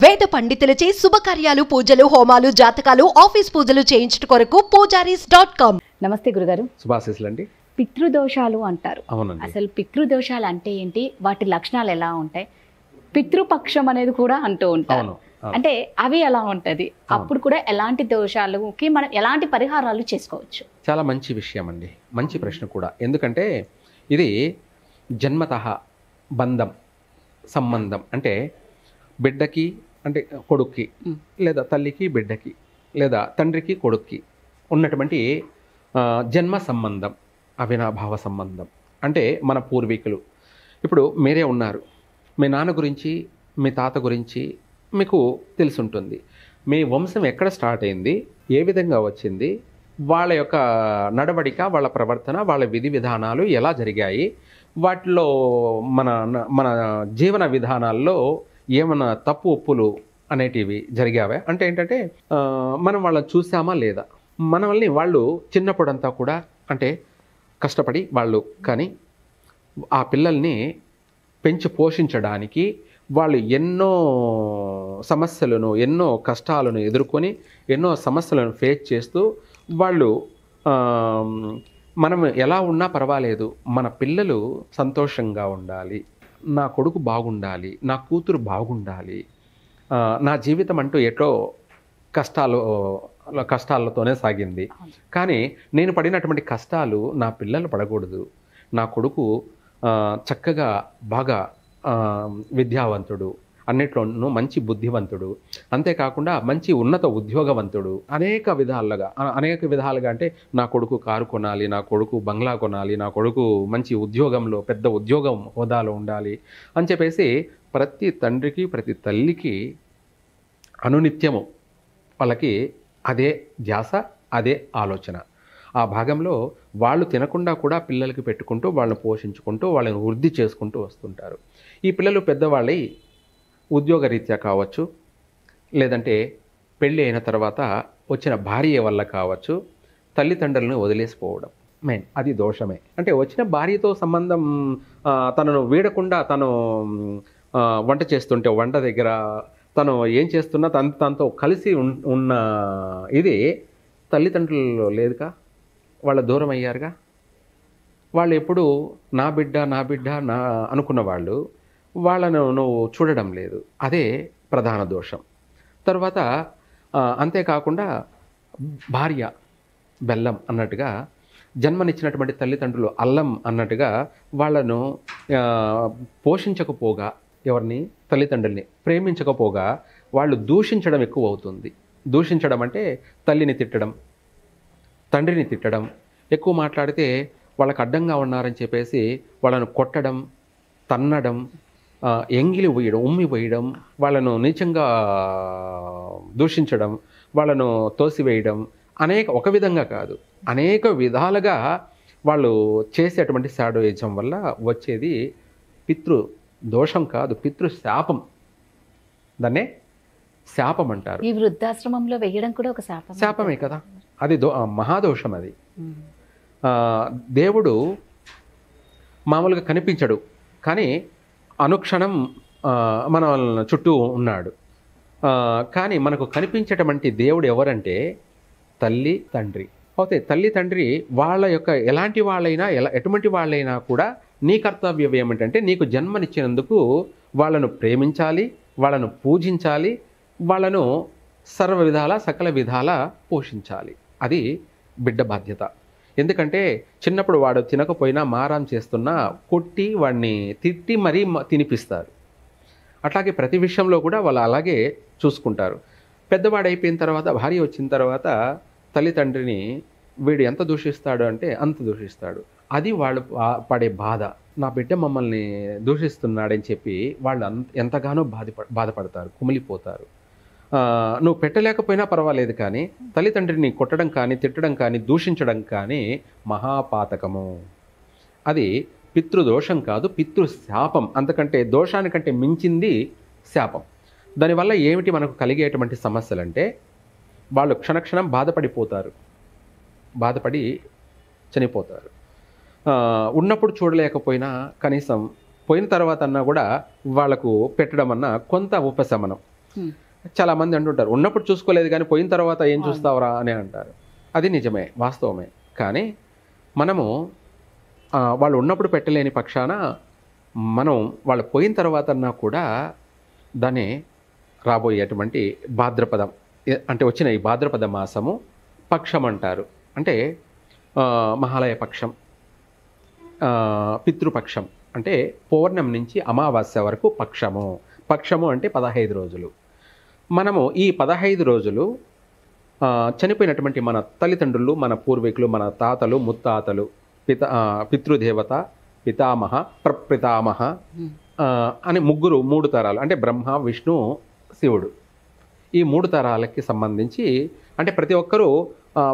వేద పండితులచే శుభకార్యాలు పూజలు హోమాలు జాతకాలు ఆఫీస్ పూజలు చేయించుట కొరకు పూజారీస్.com. నమస్తే గురుగారు. శుభాశీస్సులండి. పితృదోషాలు అంటారు. అవునండి. అసలు పితృదోషాలు అంటే ఏంటి, వాటి లక్షణాలు ఎలా ఉంటాయి? పితృపక్షం అనేది కూడా అంటూ ఉంటారు. అంటే అవి ఎలా ఉంటది, అప్పుడు కూడా ఎలాంటి దోషాలకి మనం ఎలాంటి పరిహారాలు చేసుకోవచ్చు? చాలా మంచి విషయం అండి, మంచి ప్రశ్న కూడా. ఎందుకంటే ఇది జన్మతః బంధం, సంబంధం. అంటే బిడ్డకి అంటే కొడుక్కి, లేదా తల్లికి బిడ్డకి, లేదా తండ్రికి కొడుక్కి ఉన్నటువంటి జన్మ సంబంధం, అవినాభావ సంబంధం. అంటే మన పూర్వీకులు, ఇప్పుడు మీరే ఉన్నారు, మీ నాన్న గురించి మీ తాత గురించి మీకు తెలుసుంటుంది. మీ వంశం ఎక్కడ స్టార్ట్ అయింది, ఏ విధంగా వచ్చింది, వాళ్ళ యొక్క నడవడిక, వాళ్ళ ప్రవర్తన, వాళ్ళ విధి విధానాలు ఎలా జరిగాయి, వాటిలో మన మన జీవన విధానాల్లో ఏమైనా తప్పు ఒప్పులు అనేటివి జరిగావా అంటే ఏంటంటే మనం వాళ్ళని చూసామా లేదా, మనల్ని వాళ్ళు చిన్నప్పుడంతా కూడా అంటే కష్టపడి వాళ్ళు కానీ ఆ పిల్లల్ని పెంచి పోషించడానికి వాళ్ళు ఎన్నో సమస్యలను, ఎన్నో కష్టాలను ఎదుర్కొని, ఎన్నో సమస్యలను ఫేస్ చేస్తూ వాళ్ళు మనం ఎలా ఉన్నా పర్వాలేదు, మన పిల్లలు సంతోషంగా ఉండాలి, నా కొడుకు బాగుండాలి, నా కూతురు బాగుండాలి, నా జీవితం అంటూ ఎటో కష్టాలతోనే సాగింది, కానీ నేను పడినటువంటి కష్టాలు నా పిల్లలు పడకూడదు, నా కొడుకు చక్కగా బాగా విద్యావంతుడు, అన్నిట్లోనూ మంచి బుద్ధివంతుడు, అంతేకాకుండా మంచి ఉన్నత ఉద్యోగవంతుడు, అనేక విధాలుగా అంటే నా కొడుకు కారు కొనాలి, నా కొడుకు బంగ్లా కొనాలి, నా కొడుకు మంచి ఉద్యోగంలో పెద్ద ఉద్యోగం హోదాలో ఉండాలి అని చెప్పేసి ప్రతి తండ్రికి ప్రతి తల్లికి అనునిత్యము వాళ్ళకి అదే ధ్యాస, అదే ఆలోచన. ఆ భాగంలో వాళ్ళు తినకుండా కూడా పిల్లలకి పెట్టుకుంటూ వాళ్ళని పోషించుకుంటూ వాళ్ళని వృద్ధి చేసుకుంటూ వస్తుంటారు. ఈ పిల్లలు పెద్దవాళ్ళై ఉద్యోగరీత్యా కావచ్చు, లేదంటే పెళ్ళి అయిన తర్వాత వచ్చిన భార్య వల్ల కావచ్చు, తల్లిదండ్రులను వదిలేసిపోవడం మెయిన్ అది దోషమే. అంటే వచ్చిన భార్యతో సంబంధం తనను వీడకుండా తను వంట చేస్తుంటే వంట దగ్గర తను ఏం చేస్తున్నా తనతో కలిసి ఉన్న ఇది తల్లిదండ్రులలో లేదుగా, వాళ్ళ దూరం అయ్యారుగా. వాళ్ళు ఎప్పుడు నా బిడ్డ నా అనుకున్న వాళ్ళు వాళ్ళను నువ్వు చూడడం లేదు, అదే ప్రధాన దోషం. తర్వాత అంతేకాకుండా భార్య బెల్లం అన్నట్టుగా, జన్మనిచ్చినటువంటి తల్లిదండ్రులు అల్లం అన్నట్టుగా వాళ్ళను పోషించకపోగా, ఎవరిని తల్లిదండ్రుల్ని ప్రేమించకపోగా వాళ్ళు దూషించడం ఎక్కువ అవుతుంది. దూషించడం అంటే తల్లిని తిట్టడం, తండ్రిని తిట్టడం, ఎక్కువ మాట్లాడితే వాళ్ళకు అడ్డంగా ఉన్నారని చెప్పేసి వాళ్ళను కొట్టడం, తన్నడం, ఎంగిలి వేయడం, ఉమ్మి వేయడం, వాళ్ళను నీచంగా దూషించడం, వాళ్ళను తోసివేయడం, ఒక విధంగా కాదు అనేక విధాలుగా వాళ్ళు చేసేటువంటి శాడోయిజం వల్ల వచ్చేది పితృ దోషం కాదు, పితృశాపం. దాన్నే శాపం అంటారు. ఈ వృద్ధాశ్రమంలో వేయడం కూడా ఒక శాపమే కదా, అది మహాదోషం. అది దేవుడు మామూలుగా కనిపించడు, కానీ అనుక్షణం మన చుట్టూ ఉన్నాడు. కానీ మనకు కనిపించేటువంటి దేవుడు ఎవరంటే తల్లి తండ్రి. అయితే తల్లి తండ్రి వాళ్ళ యొక్క ఎటువంటి వాళ్ళైనా కూడా నీ కర్తవ్యం ఏమిటంటే నీకు జన్మనిచ్చినందుకు వాళ్ళను ప్రేమించాలి, వాళ్ళను పూజించాలి, వాళ్ళను సర్వ విధాల సకల విధాల పోషించాలి. అది బిడ్డ బాధ్యత. ఎందుకంటే చిన్నప్పుడు వాడు తినకపోయినా మారాం చేస్తున్నా కొట్టి వాడిని తిట్టి మరీ తినిపిస్తారు. అట్లాగే ప్రతి విషయంలో కూడా వాళ్ళు అలాగే చూసుకుంటారు. పెద్దవాడైపోయిన తర్వాత, భార్య వచ్చిన తర్వాత తల్లిదండ్రిని వీడు ఎంత దూషిస్తాడు అంటే అంత దూషిస్తాడు. అది వాళ్ళు పడే బాధ. నా బిడ్డ మమ్మల్ని దూషిస్తున్నాడని చెప్పి వాళ్ళు ఎంతగానో బాధపడతారు, కుమిలిపోతారు. నువ్వు పెట్టలేకపోయినా పర్వాలేదు, కానీ తల్లిదండ్రిని కొట్టడం కానీ, తిట్టడం కానీ, దూషించడం కానీ మహాపాతకము. అది పితృదోషం కాదు, పితృశాపం. అంతకంటే దోషానికంటే మించింది శాపం. దానివల్ల ఏమిటి మనకు కలిగేటువంటి సమస్యలంటే వాళ్ళు క్షణక్షణం బాధపడి చనిపోతారు. ఉన్నప్పుడు చూడలేకపోయినా కనీసం పోయిన తర్వాత అన్నా కూడా వాళ్లకు పెట్టడం అన్న కొంత ఉపశమనం. చాలామంది అంటుంటారు ఉన్నప్పుడు చూసుకోలేదు కానీ పోయిన తర్వాత ఏం చూస్తావురా అని అంటారు. అది నిజమే, వాస్తవమే. కానీ మనము వాళ్ళు ఉన్నప్పుడు పెట్టలేని పక్షాన మనం వాళ్ళు పోయిన తర్వాత అన్నా కూడా దాన్ని రాబోయేటువంటి భాద్రపదం అంటే వచ్చిన ఈ భాద్రపద మాసము పక్షం అంటారు. అంటే మహాలయ పక్షం, పితృపక్షం అంటే పౌర్ణమి నుంచి అమావాస్య వరకు పక్షము. పక్షము అంటే 15 రోజులు. మనము ఈ 15 రోజులు చనిపోయినటువంటి మన తల్లిదండ్రులు, మన పూర్వీకులు, మన తాతలు, ముత్తాతలు, పితృదేవత, పితామహ, ప్రపితామహ అని మూడు తరాలు అంటే బ్రహ్మ, విష్ణు, శివుడు. ఈ 3 తరాలకి సంబంధించి అంటే ప్రతి ఒక్కరూ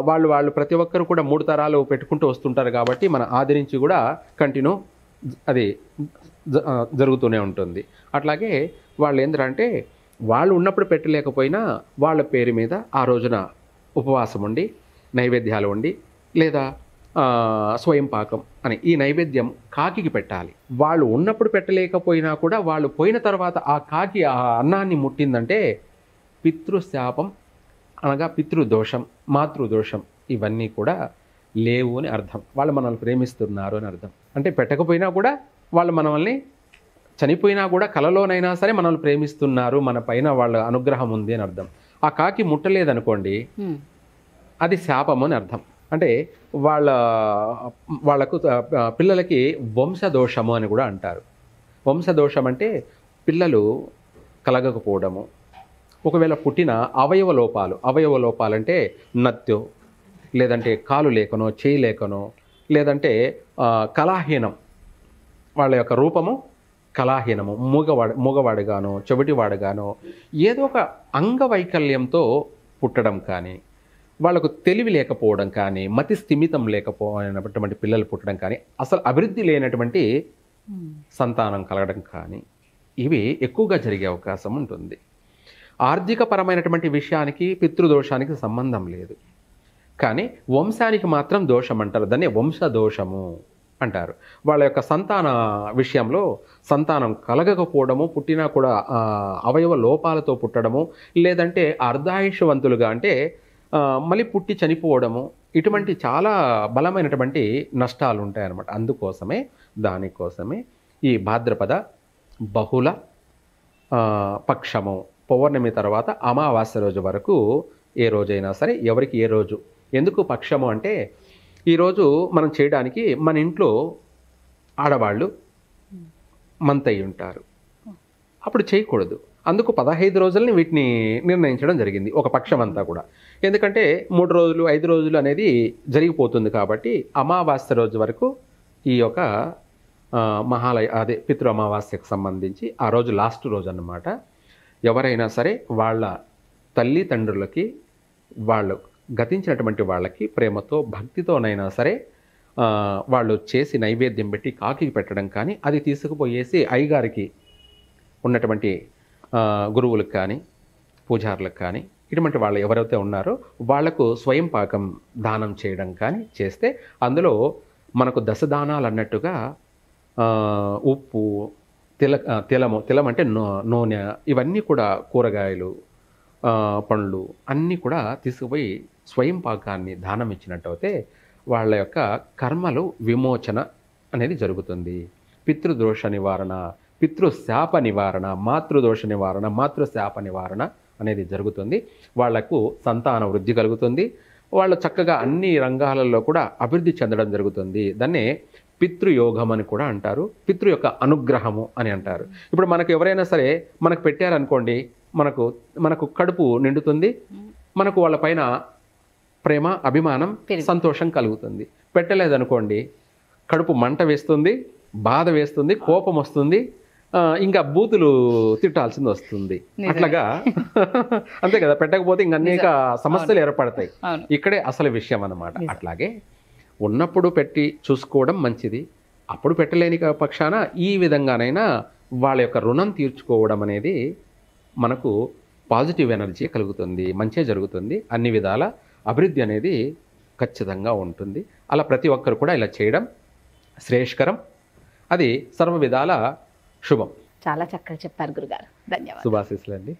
వాళ్ళు ప్రతి ఒక్కరు కూడా 3 తరాలు పెట్టుకుంటూ వస్తుంటారు కాబట్టి మన ఆది నుంచి కూడా కంటిన్యూ అది జరుగుతూనే ఉంటుంది. అట్లాగే వాళ్ళు ఏంటంటే వాళ్ళు ఉన్నప్పుడు పెట్టలేకపోయినా వాళ్ళ పేరు మీద ఆ రోజున ఉపవాసం ఉండి నైవేద్యాలు వండి లేదా స్వయం పాకం అని ఈ నైవేద్యం కాకికి పెట్టాలి. వాళ్ళు ఉన్నప్పుడు పెట్టలేకపోయినా కూడా వాళ్ళు పోయిన తర్వాత ఆ కాకి ఆ అన్నాన్ని ముట్టిందంటే పితృశాపం అనగా పితృదోషం, మాతృదోషం ఇవన్నీ కూడా లేవు అని అర్థం. వాళ్ళు మనల్ని ప్రేమిస్తున్నారు అని అర్థం. అంటే పెట్టకపోయినా కూడా వాళ్ళు మనల్ని చనిపోయినా కూడా కలలోనైనా సరే మనల్ని ప్రేమిస్తున్నారు, మన పైన వాళ్ళ అనుగ్రహం ఉంది అని అర్థం. ఆ కాకి ముట్టలేదనుకోండి అది శాపము అని అర్థం. అంటే వాళ్ళకు పిల్లలకి వంశదోషము అని కూడా అంటారు. వంశదోషం అంటే పిల్లలు కలగకపోవడము, ఒకవేళ పుట్టిన అవయవ లోపాలు అంటే నత్యో లేదంటే కాలు లేకనో చేయి లేకనో లేదంటే కళాహీనం, వాళ్ళ యొక్క రూపము కళాహీనము, మూగవాడుగానో చెవిటివాడుగానో ఏదో ఒక అంగవైకల్యంతో పుట్టడం కానీ, వాళ్ళకు తెలివి లేకపోవడం కానీ, మతి స్థిమితం లేకపోయినటువంటి పిల్లలు పుట్టడం కానీ, అసలు అభివృద్ధి లేనటువంటి సంతానం కలగడం కానీ ఇవి ఎక్కువగా జరిగే అవకాశం ఉంటుంది. ఆర్థికపరమైనటువంటి విషయానికి పితృదోషానికి సంబంధం లేదు, కానీ వంశానికి మాత్రం దోషం అంటారు. దాన్ని వంశదోషము అంటారు. వాళ్ళ యొక్క సంతాన విషయంలో సంతానం కలగకపోవడము, పుట్టినా కూడా అవయవ లోపాలతో పుట్టడము, లేదంటే అర్ధాయుషవంతులుగా అంటే మళ్ళీ పుట్టి చనిపోవడము, ఇటువంటి చాలా బలమైనటువంటి నష్టాలు ఉంటాయన్నమాట. అందుకోసమే దానికోసమే ఈ భాద్రపద బహుళ పక్షము పౌర్ణమి తర్వాత అమావాస్య రోజు వరకు ఏ రోజైనా సరే ఎవరికి ఏ రోజు. ఎందుకు పక్షము అంటే ఈరోజు మనం చేయడానికి మన ఇంట్లో ఆడవాళ్ళు మంతయ్యి ఉంటారు, అప్పుడు చేయకూడదు. అందుకు 15 రోజులని వీటిని నిర్ణయించడం జరిగింది ఒక పక్షం అంతా కూడా. ఎందుకంటే 3 రోజులు 5 రోజులు అనేది జరిగిపోతుంది కాబట్టి అమావాస్య రోజు వరకు ఈ యొక్క మహాలయ అదే పితృ అమావాస్యకు సంబంధించి ఆ రోజు లాస్ట్ రోజు అన్నమాట. ఎవరైనా సరే వాళ్ళ తల్లిదండ్రులకి వాళ్ళు గతించినటువంటి వాళ్ళకి ప్రేమతో భక్తితోనైనా సరే వాళ్ళు చేసి నైవేద్యం పెట్టి కాకికి పెట్టడం కానీ, అది తీసుకుపోయేసి అయ్యగారికి ఉన్నటువంటి గురువులకు కానీ పూజారులకు కానీ ఇటువంటి వాళ్ళు ఎవరైతే ఉన్నారో వాళ్లకు స్వయం పాకం దానం చేయడం కానీ చేస్తే అందులో మనకు దశదానాలు అన్నట్టుగా ఉప్పు, తిలం అంటే నూనె, ఇవన్నీ కూడా కూరగాయలు, పండ్లు అన్నీ కూడా తీసుకుపోయి స్వయం పాకాన్ని దానం ఇచ్చినట్టయితే వాళ్ళ యొక్క కర్మలు విమోచన అనేది జరుగుతుంది. పితృదోష నివారణ, పితృశాప నివారణ, మాతృదోష నివారణ, మాతృశాప నివారణ అనేది జరుగుతుంది. వాళ్లకు సంతాన వృద్ధి కలుగుతుంది. వాళ్ళు చక్కగా అన్ని రంగాలలో కూడా అభివృద్ధి చెందడం జరుగుతుంది. దాన్నే పితృయోగం అని కూడా అంటారు, పితృ యొక్క అనుగ్రహము అని అంటారు. ఇప్పుడు మనకు ఎవరైనా సరే మనకు పెట్టారనుకోండి, మనకు కడుపు నిండుతుంది, మనకు వాళ్ళ పైన ప్రేమ, అభిమానం, సంతోషం కలుగుతుంది. పెట్టలేదనుకోండి కడుపు మంట వేస్తుంది, బాధ వేస్తుంది, కోపం వస్తుంది, ఇంకా బూతులు తిట్టాల్సింది వస్తుంది. అట్లాగా అంతే కదా, పెట్టకపోతే ఇంక అనేక సమస్యలు ఏర్పడతాయి. ఇక్కడే అసలు విషయం అన్నమాట. అట్లాగే ఉన్నప్పుడు పెట్టి చూసుకోవడం మంచిది. అప్పుడు పెట్టలేని పక్షాన ఈ విధంగానైనా వాళ్ళ యొక్క రుణం తీర్చుకోవడం అనేది మనకు పాజిటివ్ ఎనర్జీ కలుగుతుంది, మంచి జరుగుతుంది, అన్ని విధాల అభివృద్ధి అనేది ఖచ్చితంగా ఉంటుంది. అలా ప్రతి ఒక్కరు కూడా ఇలా చేయడం శ్రేయస్కరం, అది సర్వ విధాల శుభం. చాలా చక్కగా చెప్పారు గురుగారు, ధన్యవాదాలు. శుభాశీస్సులు అండి.